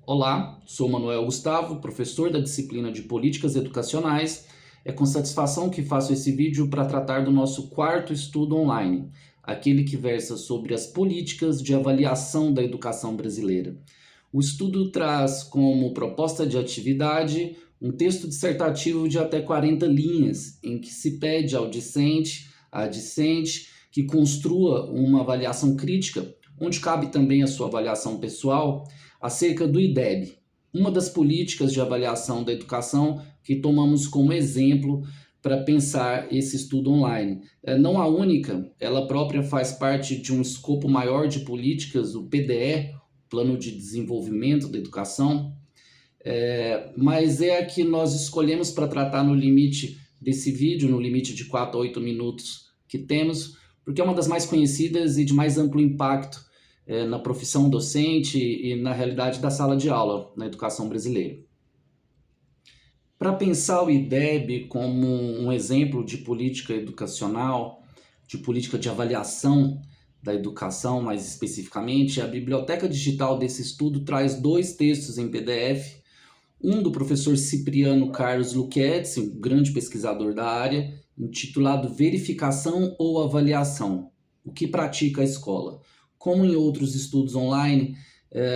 Olá, sou Manuel Gustavo, professor da disciplina de Políticas Educacionais. É com satisfação que faço esse vídeo para tratar do nosso quarto estudo online, aquele que versa sobre as políticas de avaliação da educação brasileira. O estudo traz como proposta de atividade um texto dissertativo de até 40 linhas, em que se pede ao discente, à discente, que construa uma avaliação crítica, onde cabe também a sua avaliação pessoal, acerca do IDEB, uma das políticas de avaliação da educação que tomamos como exemplo para pensar esse estudo online. Não a única, ela própria faz parte de um escopo maior de políticas, o PDE, Plano de Desenvolvimento da Educação, mas é a que nós escolhemos para tratar no limite desse vídeo, no limite de 4 a 8 minutos que temos, porque é uma das mais conhecidas e de mais amplo impacto na profissão docente e na realidade da sala de aula na educação brasileira. Para pensar o IDEB como um exemplo de política educacional, de política de avaliação da educação mais especificamente, a biblioteca digital desse estudo traz 2 textos em PDF, um do professor Cipriano Carlos Lucchetti, um grande pesquisador da área, intitulado Verificação ou Avaliação, o que pratica a escola. Como em outros estudos online,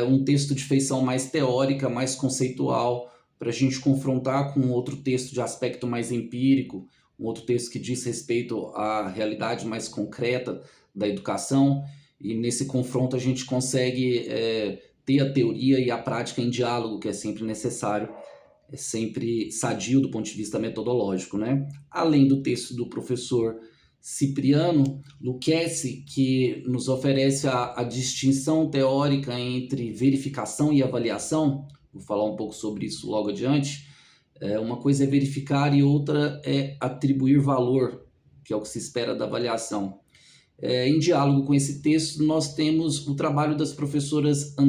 um texto de feição mais teórica, mais conceitual, para a gente confrontar com outro texto de aspecto mais empírico, um outro texto que diz respeito à realidade mais concreta da educação, e nesse confronto a gente consegue ter a teoria e a prática em diálogo, que é sempre necessário, é sempre sadio do ponto de vista metodológico, né? Além do texto do professor Cipriano Lucchetti, que nos oferece a distinção teórica entre verificação e avaliação. Vou falar um pouco sobre isso logo adiante. Uma coisa é verificar e outra é atribuir valor, que é o que se espera da avaliação. Em diálogo com esse texto, nós temos o trabalho das professoras da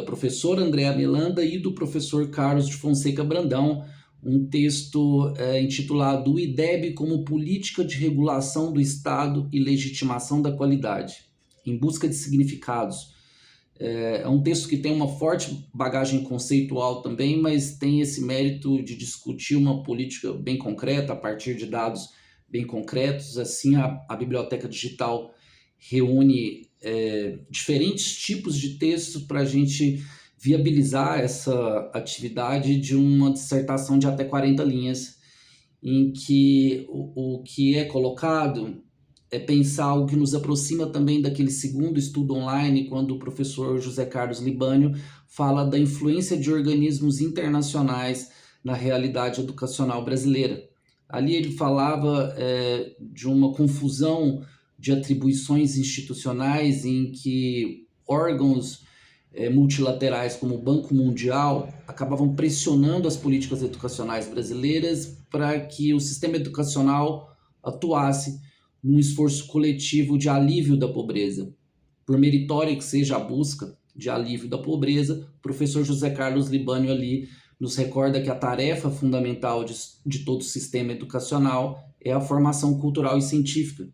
professora Andréa Melanda e do professor Carlos de Fonseca Brandão, um texto intitulado O IDEB como Política de Regulação do Estado e Legitimação da Qualidade, em busca de significados. É um texto que tem uma forte bagagem conceitual também, mas tem esse mérito de discutir uma política bem concreta, a partir de dados bem concretos. Assim, a biblioteca digital reúne diferentes tipos de textos para a gente viabilizar essa atividade de uma dissertação de até 40 linhas, em que o que é colocado é pensar algo que nos aproxima também daquele segundo estudo online, quando o professor José Carlos Libânio fala da influência de organismos internacionais na realidade educacional brasileira. Ali ele falava de uma confusão de atribuições institucionais em que órgãos multilaterais como o Banco Mundial acabavam pressionando as políticas educacionais brasileiras para que o sistema educacional atuasse num esforço coletivo de alívio da pobreza. Por meritória que seja a busca de alívio da pobreza, o professor José Carlos Libânio ali nos recorda que a tarefa fundamental de todo o sistema educacional é a formação cultural e científica,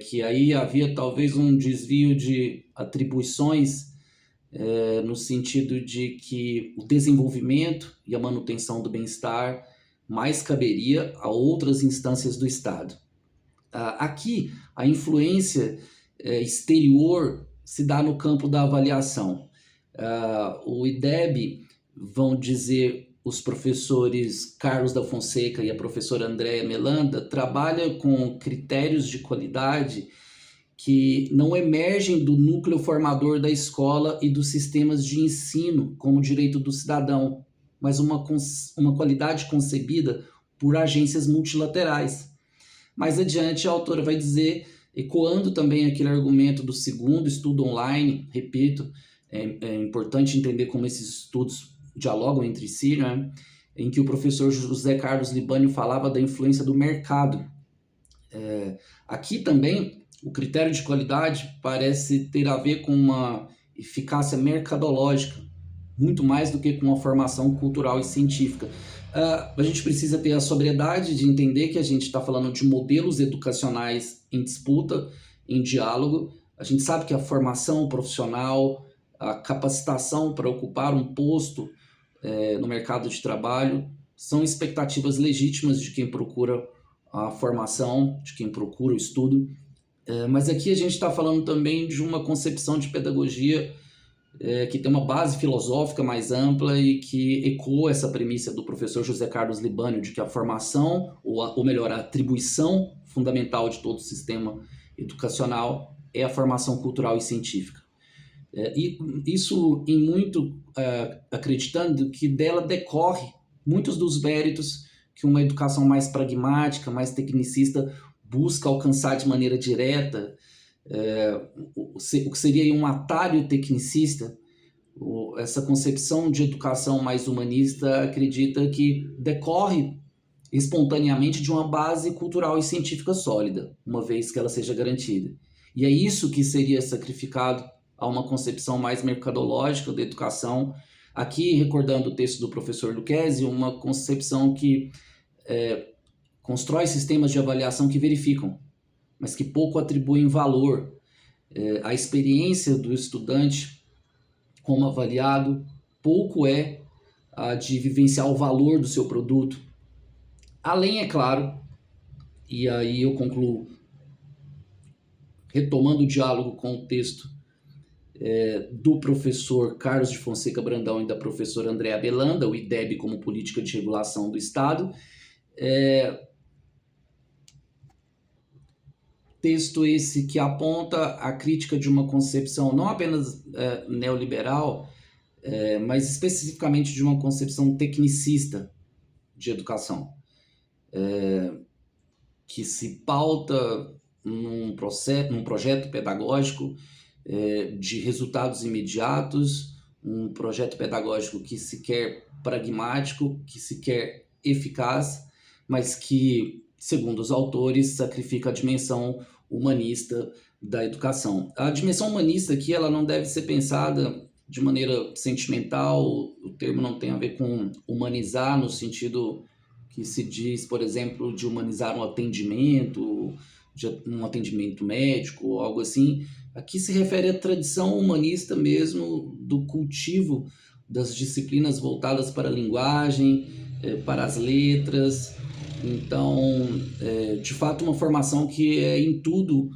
que aí havia talvez um desvio de atribuições no sentido de que o desenvolvimento e a manutenção do bem-estar mais caberia a outras instâncias do Estado. Aqui, a influência exterior se dá no campo da avaliação. O IDEB, vão dizer os professores Carlos da Fonseca e a professora Andréa Melanda, trabalha com critérios de qualidade que não emergem do núcleo formador da escola e dos sistemas de ensino como direito do cidadão, mas uma qualidade concebida por agências multilaterais. Mais adiante, a autora vai dizer, ecoando também aquele argumento do segundo estudo online, repito, é importante entender como esses estudos dialogam entre si, né? Em que o professor José Carlos Libânio falava da influência do mercado. Aqui também, o critério de qualidade parece ter a ver com uma eficácia mercadológica, muito mais do que com uma formação cultural e científica. A gente precisa ter a sobriedade de entender que a gente está falando de modelos educacionais em disputa, em diálogo. A gente sabe que a formação profissional, a capacitação para ocupar um posto no mercado de trabalho são expectativas legítimas de quem procura a formação, de quem procura o estudo, mas aqui a gente está falando também de uma concepção de pedagogia que tem uma base filosófica mais ampla e que ecoa essa premissa do professor José Carlos Libânio de que a formação, ou melhor, a atribuição fundamental de todo o sistema educacional é a formação cultural e científica. E isso em muito acreditando que dela decorre muitos dos méritos que uma educação mais pragmática, mais tecnicista busca alcançar de maneira direta, o que seria um atalho tecnicista. Essa concepção de educação mais humanista acredita que decorre espontaneamente de uma base cultural e científica sólida, uma vez que ela seja garantida. E é isso que seria sacrificado a uma concepção mais mercadológica da educação. Aqui, recordando o texto do professor Lucchesi, uma concepção que constrói sistemas de avaliação que verificam, mas que pouco atribuem valor. A experiência do estudante como avaliado pouco é a de vivenciar o valor do seu produto. Além, é claro, e aí eu concluo retomando o diálogo com o texto do professor Carlos de Fonseca Brandão e da professora Andréa Belanda, o IDEB como política de regulação do Estado. Texto esse que aponta a crítica de uma concepção não apenas neoliberal, mas especificamente de uma concepção tecnicista de educação, que se pauta num projeto pedagógico de resultados imediatos, um projeto pedagógico que se quer pragmático, que se quer eficaz, mas que, segundo os autores, sacrifica a dimensão humanista da educação. A dimensão humanista aqui ela não deve ser pensada de maneira sentimental, o termo não tem a ver com humanizar no sentido que se diz, por exemplo, de humanizar um atendimento médico, algo assim. Aqui se refere à tradição humanista mesmo do cultivo das disciplinas voltadas para a linguagem, para as letras. Então, de fato, uma formação que é em tudo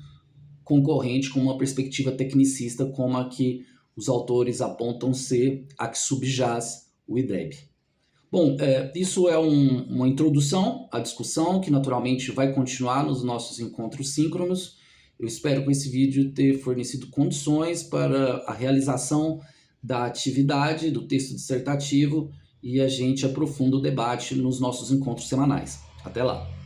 concorrente com uma perspectiva tecnicista como a que os autores apontam ser a que subjaz o IDEB. Bom, isso é uma introdução à discussão que naturalmente vai continuar nos nossos encontros síncronos. Eu espero com esse vídeo ter fornecido condições para a realização da atividade do texto dissertativo e a gente aprofunda o debate nos nossos encontros semanais. Até lá!